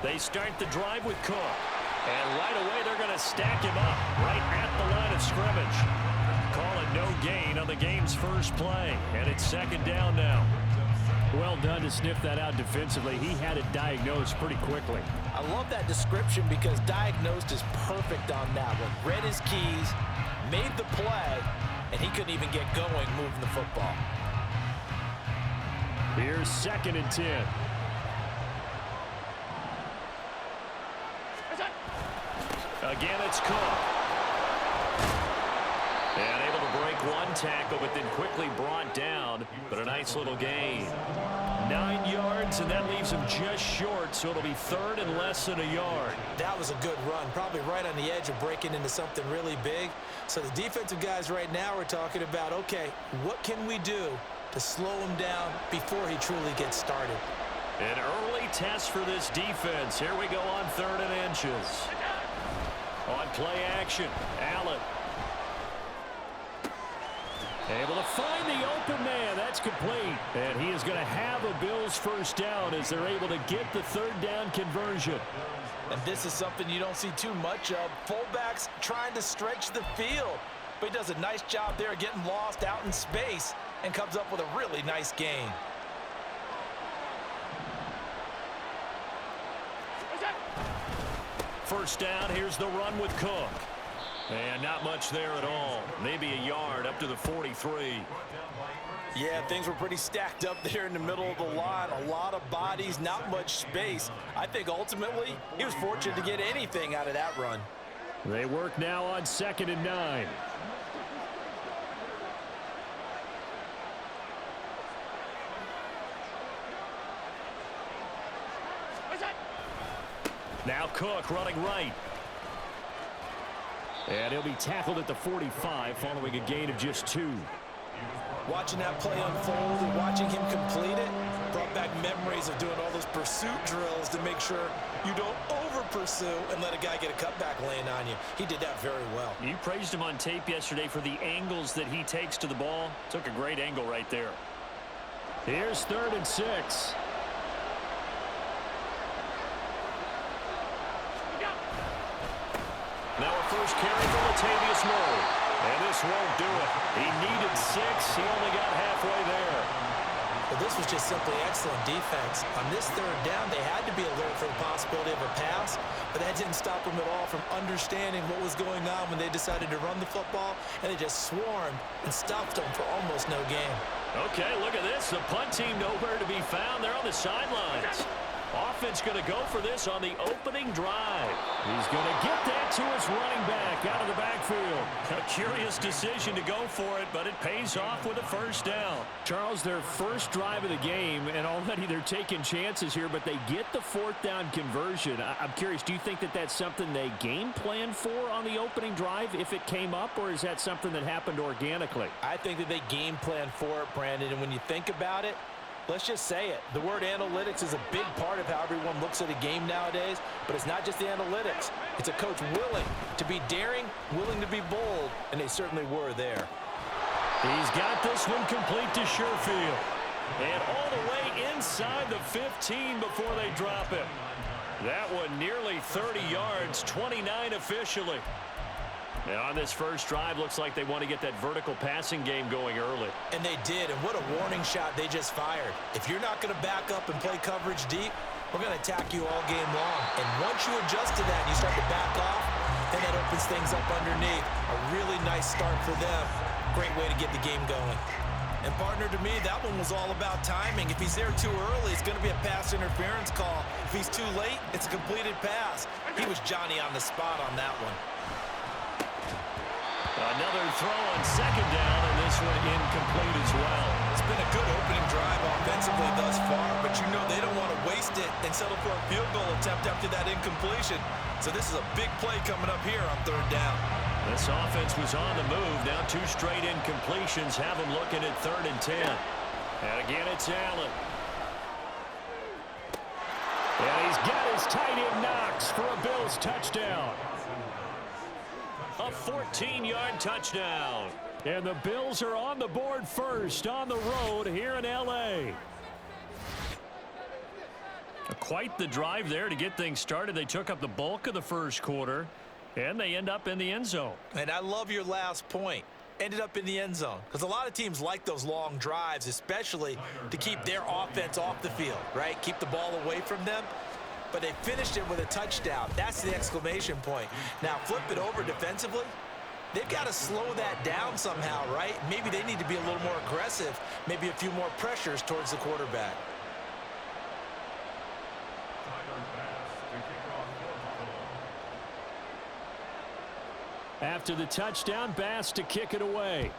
They start the drive with Cook. And right away, they're going to stack him up right at the line of scrimmage. Call it no gain on the game's first play. And it's second down now. Well done to sniff that out defensively. He had it diagnosed pretty quickly. I love that description because diagnosed is perfect on that one. Read his keys, made the play, and he couldn't even get going moving the football. Here's 2nd and 10. Again, it's Cook. And able to break one tackle, but then quickly brought down. But a nice little gain. 9 yards, and that leaves him just short, so it'll be 3rd and less than a yard. That was a good run, probably right on the edge of breaking into something really big. So the defensive guys right now are talking about, okay, what can we do to slow him down before he truly gets started? An early test for this defense. Here we go on 3rd and inches. On play action, Allen. Able to find the open man. That's complete. And he is going to have a Bills first down as they're able to get the 3rd down conversion. And this is something you don't see too much of. Fullbacks trying to stretch the field. But he does a nice job there getting lost out in space and comes up with a really nice gain. First down, here's the run with Cook. And not much there at all. Maybe a yard up to the 43. Yeah, things were pretty stacked up there in the middle of the line. A lot of bodies, not much space. I think ultimately he was fortunate to get anything out of that run. They work now on 2nd and 9. Now Cook running right. And he'll be tackled at the 45 following a gain of just 2. Watching that play unfold and watching him complete it brought back memories of doing all those pursuit drills to make sure you don't over-pursue and let a guy get a cutback laying on you. He did that very well. You praised him on tape yesterday for the angles that he takes to the ball. Took a great angle right there. Here's 3rd and 6. Now a first carry for Latavius Murray. And this won't do it. He needed 6. He only got halfway there. Well, this was just simply excellent defense. On this 3rd down, they had to be alert for the possibility of a pass, but that didn't stop them at all from understanding what was going on when they decided to run the football, and they just swarmed and stopped them for almost no gain. Okay, look at this. The punt team nowhere to be found. They're on the sidelines. Offense going to go for this on the opening drive. He's going to get that to his running back out of the backfield. A curious decision to go for it, but it pays off with a first down. Charles, their first drive of the game, and already they're taking chances here, but they get the 4th down conversion. I'm curious, do you think that that's something they game plan for on the opening drive if it came up, or is that something that happened organically? I think that they game plan for it, Brandon, and when you think about it, let's just say it. The word analytics is a big part of how everyone looks at a game nowadays, but it's not just the analytics. It's a coach willing to be daring, willing to be bold, and they certainly were there. He's got this one complete to Sherfield. And all the way inside the 15 before they drop it. That one nearly 30 yards, 29 officially. And on this first drive, looks like they want to get that vertical passing game going early. And they did, and what a warning shot they just fired. If you're not going to back up and play coverage deep, we're going to attack you all game long. And once you adjust to that and you start to back off, then that opens things up underneath. A really nice start for them. Great way to get the game going. And partner, to me, that one was all about timing. If he's there too early, it's going to be a pass interference call. If he's too late, it's a completed pass. He was Johnny on the spot on that one. Another throw on 2nd down, and this one incomplete as well. It's been a good opening drive offensively thus far, but you know they don't want to waste it and settle for a field goal attempt after that incompletion. So this is a big play coming up here on 3rd down. This offense was on the move. Now 2 straight incompletions have them looking at 3rd and 10. And again, it's Allen. And he's got his tight end Knox for a Bills touchdown. A 14-yard touchdown. And the Bills are on the board first on the road here in L.A. A quite the drive there to get things started. They took up the bulk of the first quarter, and they end up in the end zone. And I love your last point. Ended up in the end zone. Because a lot of teams like those long drives, especially to keep their offense off the field, right? Keep the ball away from them. But they finished it with a touchdown. That's the exclamation point. Now, flip it over defensively. They've got to slow that down somehow, right? Maybe they need to be a little more aggressive, maybe a few more pressures towards the quarterback. After the touchdown, Bass to kick it away.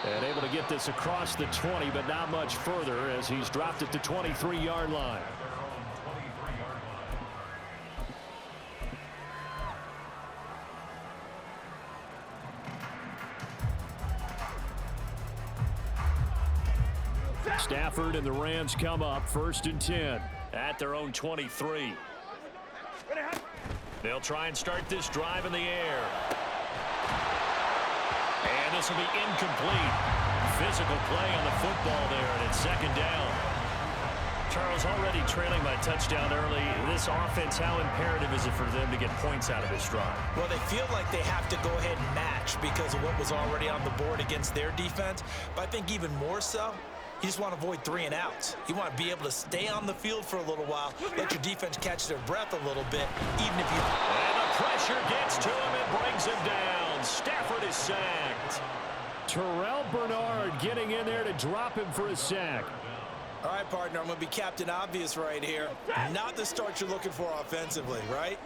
And able to get this across the 20, but not much further as he's dropped it to 23-yard line. Stafford and the Rams come up 1st and 10 at their own 23. They'll try and start this drive in the air. And this will be incomplete. Physical play on the football there, and it's 2nd down. Charles, already trailing by touchdown early. This offense, how imperative is it for them to get points out of this drive? Well, they feel like they have to go ahead and match because of what was already on the board against their defense. But I think even more so, you just want to avoid 3 and outs. You want to be able to stay on the field for a little while, let your defense catch their breath a little bit, even if you... And the pressure gets to him and brings him down. Stafford is sacked. Terrell Bernard getting in there to drop him for a sack. All right, partner, I'm going to be Captain Obvious right here. Not the start you're looking for offensively, right?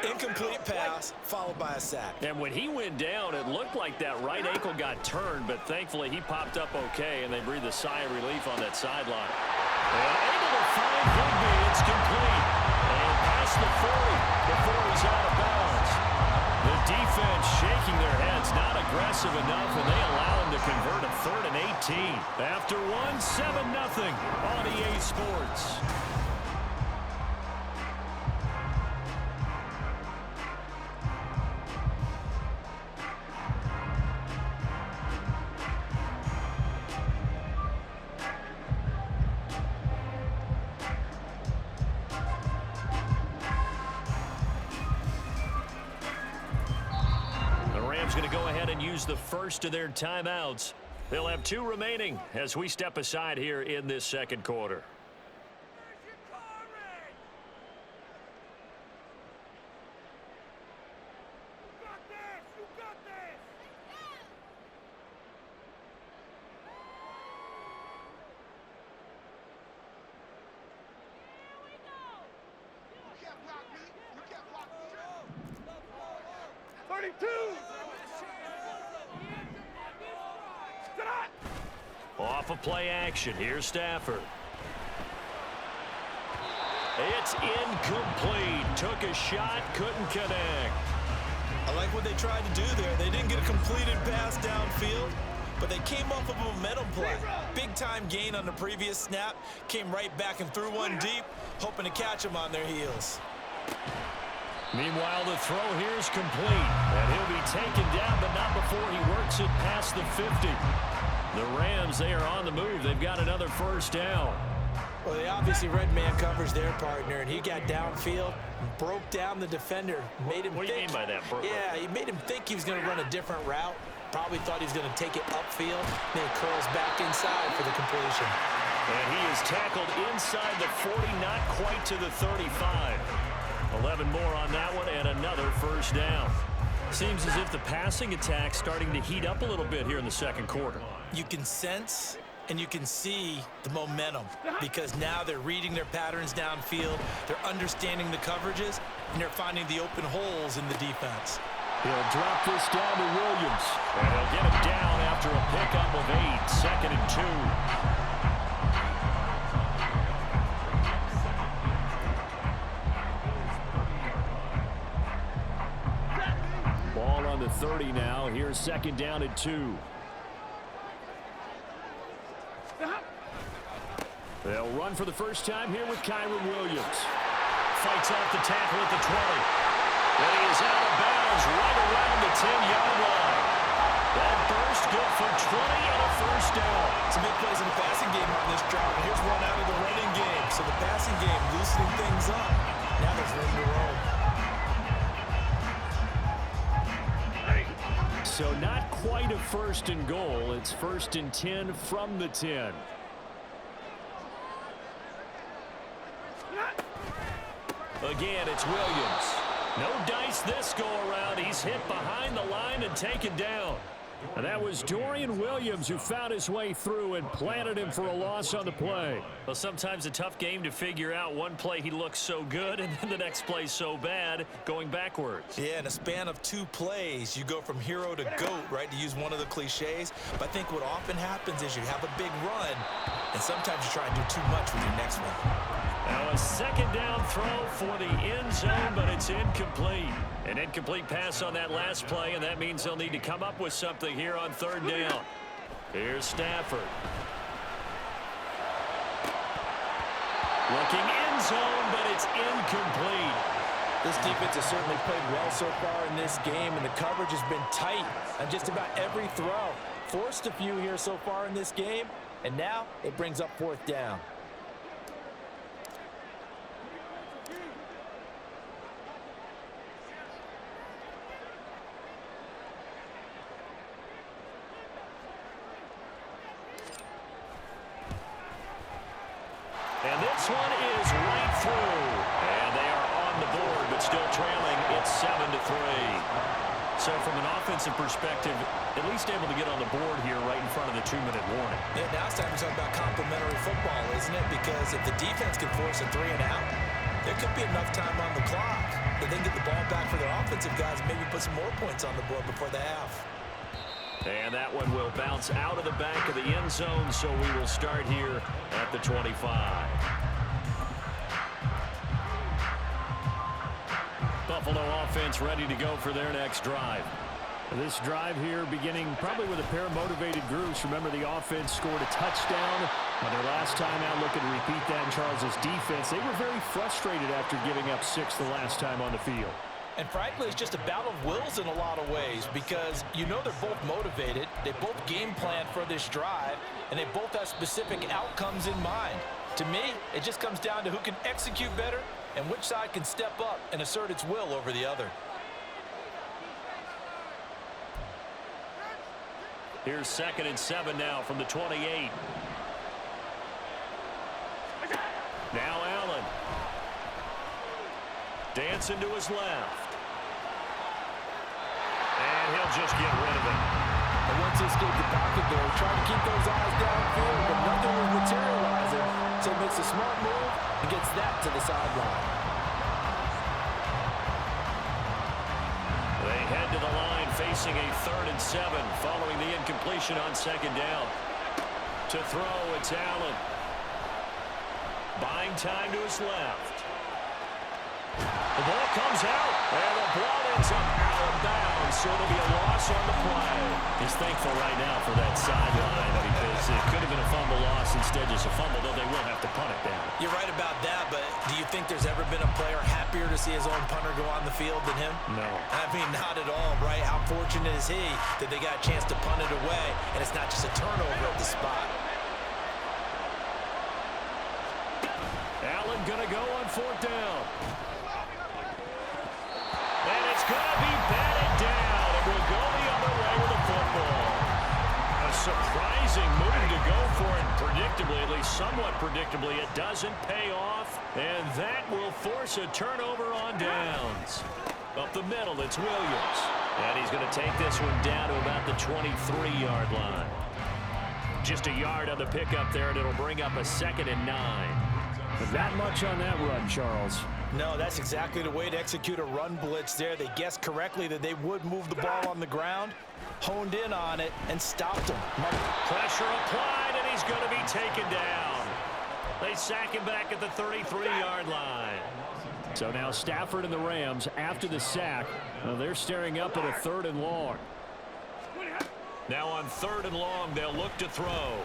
Incomplete pass, followed by a sack. And when he went down, it looked like that right ankle got turned, but thankfully he popped up okay, and they breathed a sigh of relief on that sideline. And able to find Higby. It's complete. And past the 40 before he's out of bounds. The defense shaking their heads, not aggressive enough, and they allow him to convert a 3rd and 18. After 7-0 on EA Sports. Going to go ahead and use the first of their timeouts. They'll have 2 remaining as we step aside here in this 2nd quarter. Off of play action, here's Stafford. It's incomplete. Took a shot, couldn't connect. I like what they tried to do there. They didn't get a completed pass downfield, but they came off of a momentum play. Big-time gain on the previous snap. Came right back and threw one deep, hoping to catch them on their heels. Meanwhile, the throw here is complete. And he'll be taken down, but not before he works it past the 50. The Rams, they are on the move. They've got another 1st down. Well, they obviously read man coverage their partner, and he got downfield, broke down the defender, made him What do you mean by that, bro? Yeah, he made him think he was going to run a different route. Probably thought he was going to take it upfield. Then he curls back inside for the completion. And he is tackled inside the 40, not quite to the 35. 11 more on that one, and another 1st down. Seems as if the passing attack's starting to heat up a little bit here in the 2nd quarter. You can sense and you can see the momentum because now they're reading their patterns downfield, they're understanding the coverages, and they're finding the open holes in the defense. He'll drop this down to Williams, and he'll get it down after a pickup of 8, 2nd and 2. Ball on the 30 now. Here's 2nd down and 2. They'll run for the first time here with Kyron Williams. Fights off the tackle at the 20. And he is out of bounds right around the 10-yard line. That burst good for 20 and a first down. Some big plays in the passing game on this drive. And here's one out of the running game. So the passing game loosening things up. Now there's room to roam. So not quite a first and goal. It's 1st and 10 from the 10. Again, it's Williams. No dice this go-around. He's hit behind the line and taken down. And that was Dorian Williams who found his way through and planted him for a loss on the play. Well, sometimes a tough game to figure out. One play he looks so good, and then the next play so bad, going backwards. Yeah, in a span of 2 plays, you go from hero to GOAT, right, to use one of the cliches. But I think what often happens is you have a big run, and sometimes you try and do too much with your next one. Now a second down throw for the end zone, but it's incomplete. An incomplete pass on that last play, and that means they'll need to come up with something here on 3rd down. Here's Stafford. Looking end zone, but it's incomplete. This defense has certainly played well so far in this game, and the coverage has been tight on just about every throw. Forced a few here so far in this game, and now it brings up 4th down. And this one is right through. And they are on the board, but still trailing. It's 7-3. So from an offensive perspective, at least able to get on the board here right in front of the 2-minute warning. Yeah, now it's time to talk about complementary football, isn't it? Because if the defense can force a 3 and out, there could be enough time on the clock that they can get the ball back for their offensive guys and maybe put some more points on the board before the half. And that one will bounce out of the back of the end zone, so we will start here at the 25. Buffalo offense ready to go for their next drive. This drive here beginning probably with a pair of motivated groups. Remember, the offense scored a touchdown on their last time out. Looking to repeat that in Charles's defense. They were very frustrated after giving up 6 the last time on the field. And frankly, it's just a battle of wills in a lot of ways because you know they're both motivated. They both game plan for this drive, and they both have specific outcomes in mind. To me, it just comes down to who can execute better and which side can step up and assert its will over the other. Here's 2nd and 7 now from the 28. Now Allen. Dancing to his left. And he'll just get rid of it. And once he escaped the pocket there, trying to keep those eyes downfield, but nothing was materializing. So he makes a smart move and gets that to the sideline. They head to the line facing a 3rd and 7 following the incompletion on 2nd down. To throw, it's Allen. Buying time to his left. The ball comes out, and the ball ends up out of bounds, so it'll be a loss on the play. He's thankful right now for that sideline because it could have been a fumble loss, instead just a fumble, though they will have to punt it down. You're right about that, but do you think there's ever been a player happier to see his own punter go on the field than him? No. I mean, not at all, right? How fortunate is he that they got a chance to punt it away, and it's not just a turnover at the spot. Allen going to go on 4th down. And it's going to be batted down. It will go the other way with the football. A surprising move to go for it. Predictably, at least somewhat predictably, it doesn't pay off. And that will force a turnover on downs. Up the middle, it's Williams. And he's going to take this one down to about the 23-yard line. Just a yard on the pickup there, and it'll bring up a 2nd and 9. But not much on that run, Charles. No, that's exactly the way to execute a run blitz there. They guessed correctly that they would move the ball on the ground, honed in on it, and stopped him. Pressure applied, and he's going to be taken down. They sack him back at the 33-yard line. So now Stafford and the Rams, after the sack, they're staring up at a 3rd and long. Now on 3rd and long, they'll look to throw.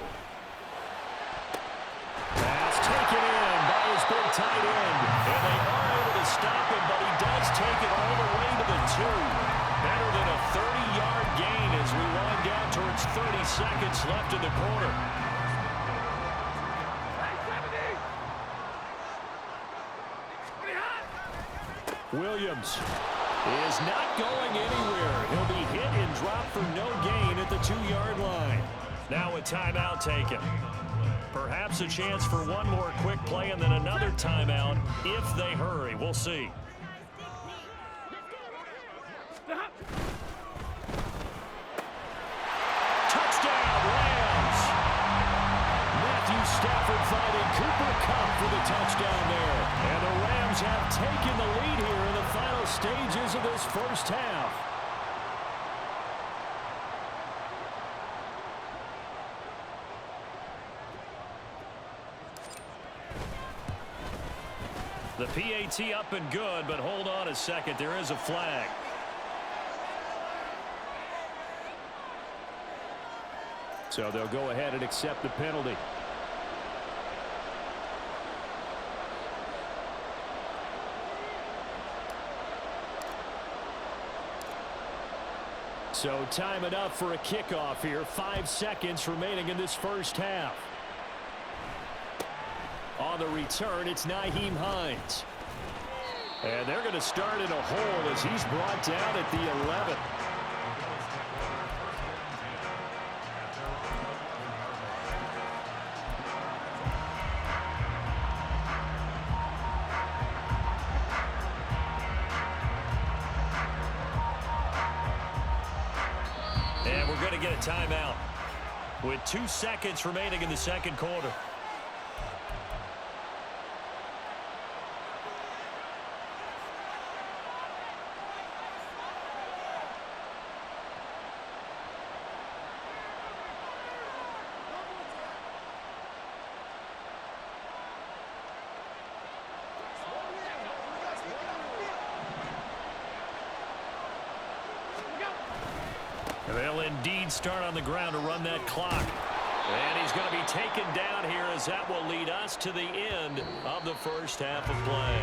Pass taken in by his big tight end. And they are able to stop him, but he does take it all the way to the 2. Better than a 30-yard gain as we wind 30 seconds left in the quarter. Williams is not going anywhere. He'll be hit and dropped for no gain at the 2-yard line. Now a timeout taken. Perhaps a chance for one more quick play and then another timeout if they hurry. We'll see. Touchdown, Rams. Matthew Stafford finding Cooper Kupp for the touchdown there. And the Rams have taken the lead here in the final stages of this first half. The PAT up and good, but hold on a second. There is a flag. So they'll go ahead and accept the penalty. So time enough for a kickoff here. 5 seconds remaining in this first half. On the return, it's Nyheim Hines. And they're going to start in a hole as he's brought down at the 11. And we're going to get a timeout with 2 seconds remaining in the second quarter. They'll indeed start on the ground to run that clock. And he's going to be taken down here as that will lead us to the end of the first half of play.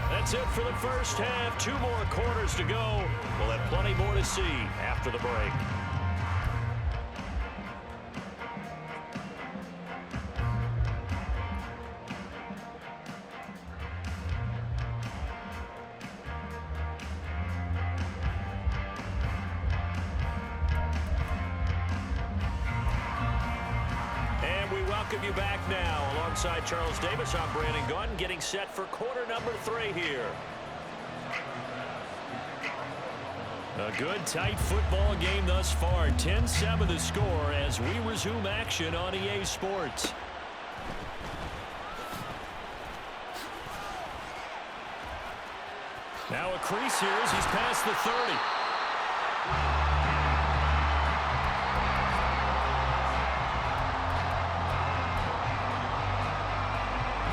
That's it for the first half. 2 more quarters to go. We'll have plenty more to see after the break. Welcome you back now. Alongside Charles Davis, I'm Brandon Gunn, getting set for quarter number 3 here. A good, tight football game thus far. 10-7 the score as we resume action on EA Sports. Now a crease here as he's past the 30.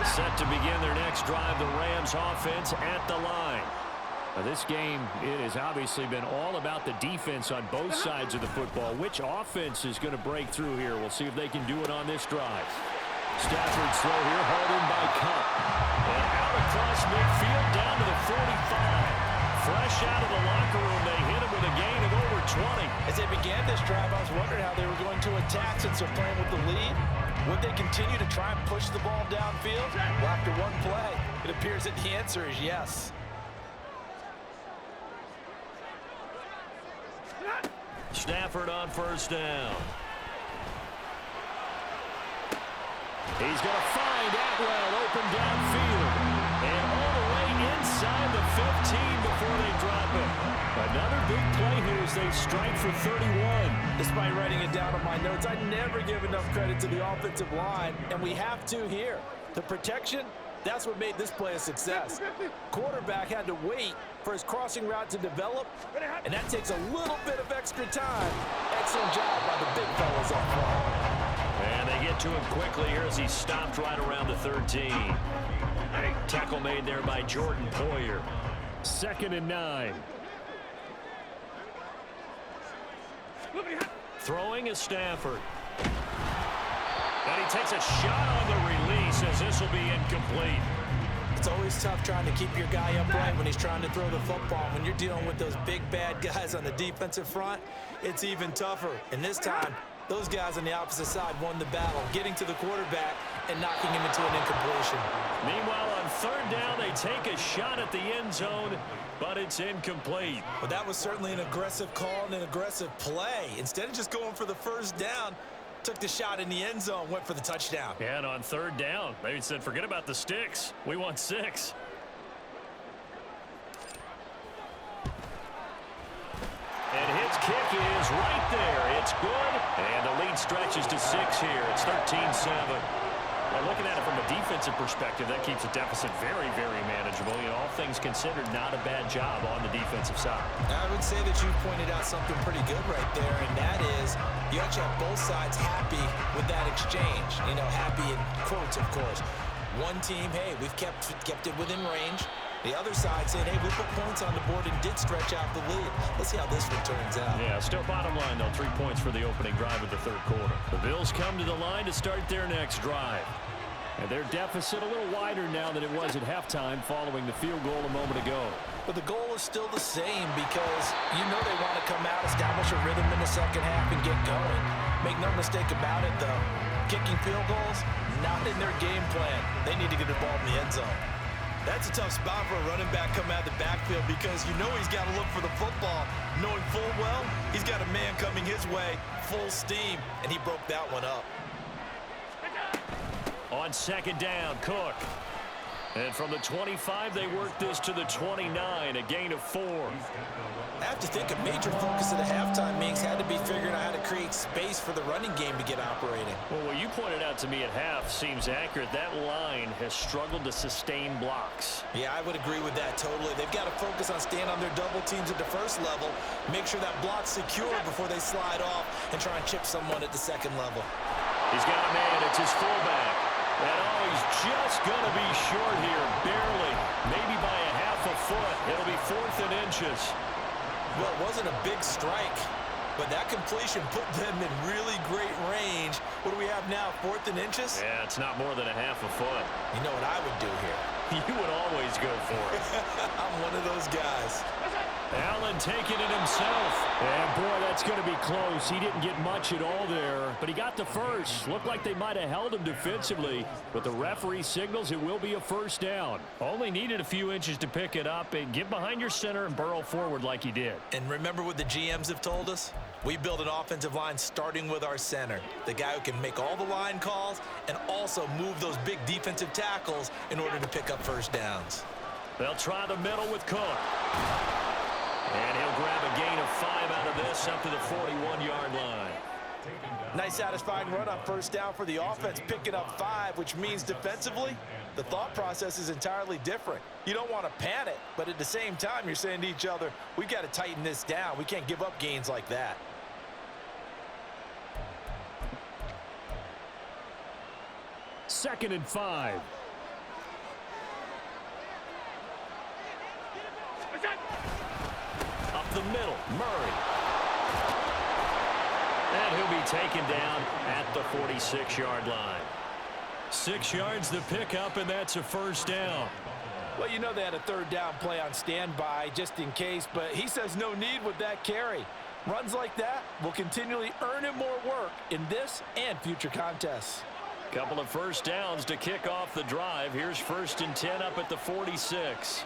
Set to begin their next drive, the Rams offense at the line. Now this game, it has obviously been all about the defense on both sides of the football. Which offense is going to break through here? We'll see if they can do it on this drive. Stafford's throw here, hauled in by Kupp. And out across midfield, down to the 45. Fresh out of the locker room, they hit him with a gain of over 20. As they began this drive, I was wondering how they were going to attack since they're playing with the lead. Would they continue to try and push the ball downfield? Well, after one play, it appears that the answer is yes. Stafford on first down. He's going to find Atwell open downfield. And all the way inside the 15 before they drop it. Another big play here as they strike for 31. Despite writing it down on my notes, I never give enough credit to the offensive line, and we have to here. The protection, that's what made this play a success. Quarterback had to wait for his crossing route to develop, and that takes a little bit of extra time. Excellent job by the big fellas up front. And they get to him quickly here as he stopped right around the 13. Tackle made there by Jordan Poyer. 2nd and 9. Throwing is Stafford. And he takes a shot on the release as this will be incomplete. It's always tough trying to keep your guy upright when he's trying to throw the football. When you're dealing with those big, bad guys on the defensive front, it's even tougher. And this time, those guys on the opposite side won the battle, getting to the quarterback and knocking him into an incompletion. Meanwhile, on third down, they take a shot at the end zone, but it's incomplete. Well, that was certainly an aggressive call and an aggressive play. Instead of just going for the first down, took the shot in the end zone, went for the touchdown. Yeah, and on third down, they said, forget about the sticks. We want 6. And his kick is right there. It's good. And the lead stretches to 6 here. It's 13-7. Well, looking at it from a defensive perspective, that keeps the deficit very, very manageable. You know, all things considered, not a bad job on the defensive side. I would say that you pointed out something pretty good right there, and that is you actually have both sides happy with that exchange. You know, happy in quotes, of course. One team, hey, we've kept it within range. The other side saying, hey, we put points on the board and did stretch out the lead. Let's see how this one turns out. Yeah, still bottom line, though, 3 points for the opening drive of the third quarter. The Bills come to the line to start their next drive. And their deficit a little wider now than it was at halftime following the field goal a moment ago. But the goal is still the same because you know they want to come out, establish a rhythm in the second half, and get going. Make no mistake about it, though. Kicking field goals, not in their game plan. They need to get the ball in the end zone. That's a tough spot for a running back coming out of the backfield because you know he's got to look for the football, knowing full well he's got a man coming his way, full steam, and he broke that one up. On second down, Cook. And from the 25, they work this to the 29, a gain of 4. I have to think a major focus of the halftime meetings had to be figuring out how to create space for the running game to get operating. Well, what you pointed out to me at half seems accurate. That line has struggled to sustain blocks. Yeah, I would agree with that totally. They've got to focus on staying on their double teams at the first level, make sure that block's secure before they slide off and try and chip someone at the second level. He's got a man. It's his fullback. And oh, he's just going to be short here, barely, maybe by a half a foot. It'll be 4th and inches. Well, it wasn't a big strike, but that completion put them in really great range. What do we have now, 4th and inches? Yeah, it's not more than a half a foot. You know what I would do here? You would always go for it. I'm one of those guys. Allen taking it himself. And, boy, that's going to be close. He didn't get much at all there, but he got the first. Looked like they might have held him defensively, but the referee signals it will be a first down. Only needed a few inches to pick it up and get behind your center and burrow forward like he did. And remember what the GMs have told us? We build an offensive line starting with our center, the guy who can make all the line calls and also move those big defensive tackles in order to pick up first downs. They'll try the middle with Cook. And he'll grab a gain of 5 out of this up to the 41-yard line. Nice satisfying run on first down for the offense, picking up 5, which means defensively, the thought process is entirely different. You don't want to panic, but at the same time, you're saying to each other, we've got to tighten this down. We can't give up gains like that. Second and 5. Up the middle, Murray. And he'll be taken down at the 46-yard line. 6 yards to pick up, and that's a first down. Well, you know they had a third down play on standby just in case, but he says no need with that carry. Runs like that will continually earn him more work in this and future contests. Couple of first downs to kick off the drive. Here's 1st and 10 up at the 46.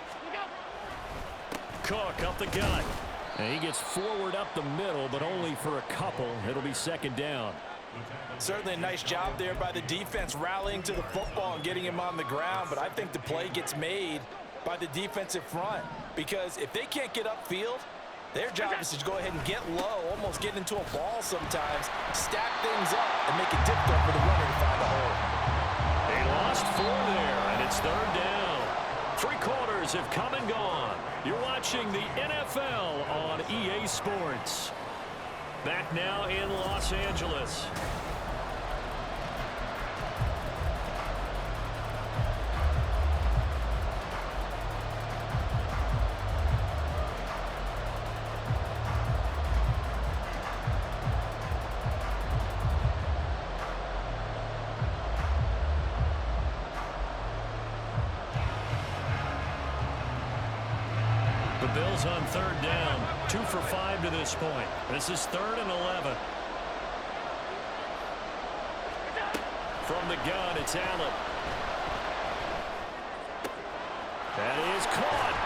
Cook up the gut. And he gets forward up the middle, but only for a couple. It'll be 2nd down. Certainly a nice job there by the defense rallying to the football and getting him on the ground, but I think the play gets made by the defensive front because if they can't get upfield, their job is to go ahead and get low, almost get into a ball sometimes, stack things up, and make it difficult for the runner to find a hole. They lost 4 there, and it's 3rd down. 3 quarters have come and gone. You're watching the NFL on EA Sports. Back now in Los Angeles. The Bills on third down, 2 for 5 to this point. This is 3rd and 11. From the gun, it's Allen. That is caught.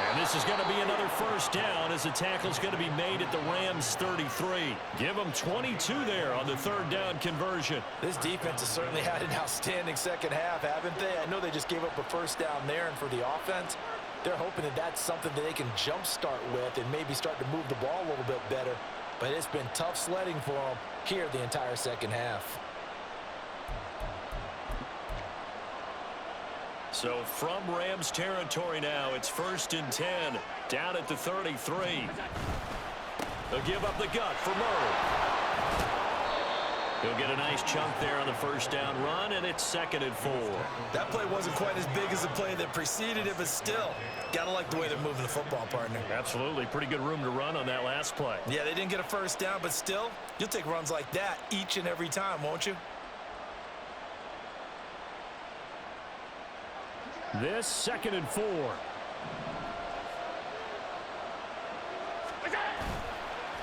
And this is going to be another first down as the tackle's going to be made at the Rams' 33. Give them 22 there on the third down conversion. This defense has certainly had an outstanding second half, haven't they? I know they just gave up a first down there, and for the offense, they're hoping that that's something that they can jumpstart with and maybe start to move the ball a little bit better. But it's been tough sledding for them here the entire second half. So from Rams territory now, it's 1st and 10, down at the 33. They'll give up the gut for Murray. He'll get a nice chunk there on the first down run, and it's 2nd and 4. That play wasn't quite as big as the play that preceded it, but still, gotta like the way they're moving the football, partner. Absolutely. Pretty good room to run on that last play. Yeah, they didn't get a first down, but still, you'll take runs like that each and every time, won't you? This 2nd and 4.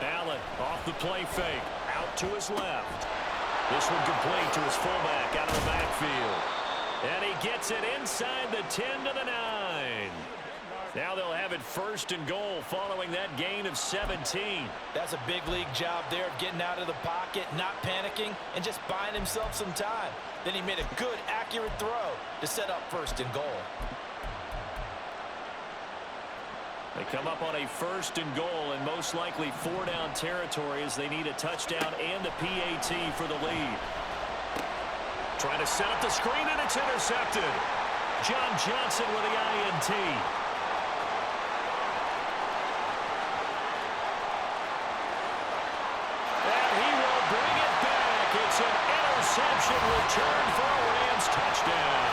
Allen off the play fake, out to his left. This one complete to his fullback out of the backfield. And he gets it inside the 10 to the 9. Now they'll have it 1st and goal following that gain of 17. That's a big league job there of getting out of the pocket, not panicking, and just buying himself some time. Then he made a good, accurate throw to set up 1st and goal. They come up on a 1st and goal and most likely 4-down territory as they need a touchdown and a PAT for the lead. Trying to set up the screen, and it's intercepted. John Johnson with the INT. And he will bring it back. It's an interception return for a Rams touchdown.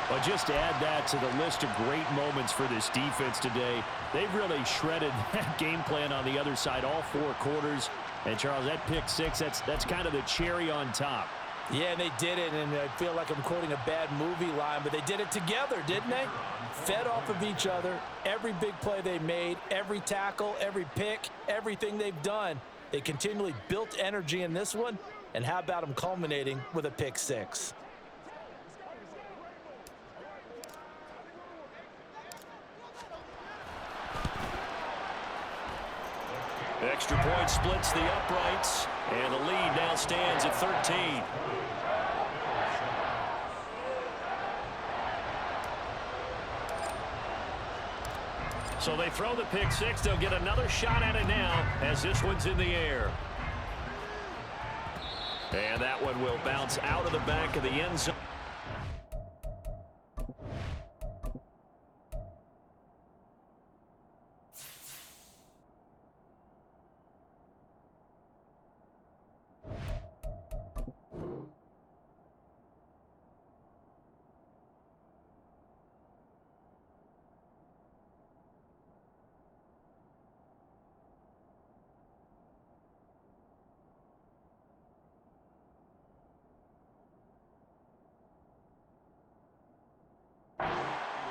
Well, just to add that to the list of great moments for this defense today, they've really shredded that game plan on the other side all 4 quarters. And, Charles, that pick 6, that's kind of the cherry on top. Yeah, they did it, and I feel like I'm quoting a bad movie line, but they did it together, didn't they? Fed off of each other, every big play they made, every tackle, every pick, everything they've done. They continually built energy in this one, and how about them culminating with a pick 6? Extra point splits the uprights, and the lead now stands at 13. So they throw the pick 6. They'll get another shot at it now as this one's in the air. And that one will bounce out of the back of the end zone.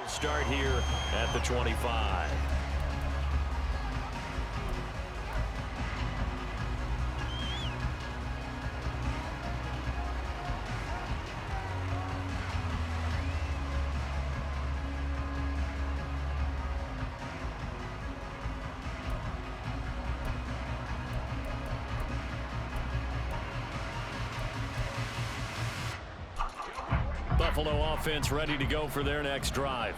Start here at the 25. Buffalo offense ready to go for their next drive.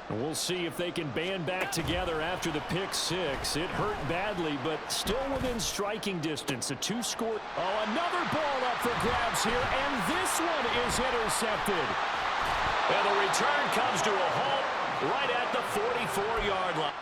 And we'll see if they can band back together after the pick 6. It hurt badly, but still within striking distance. A 2-score. Oh, another ball up for grabs here, and this one is intercepted. And the return comes to a halt right at the 44-yard line.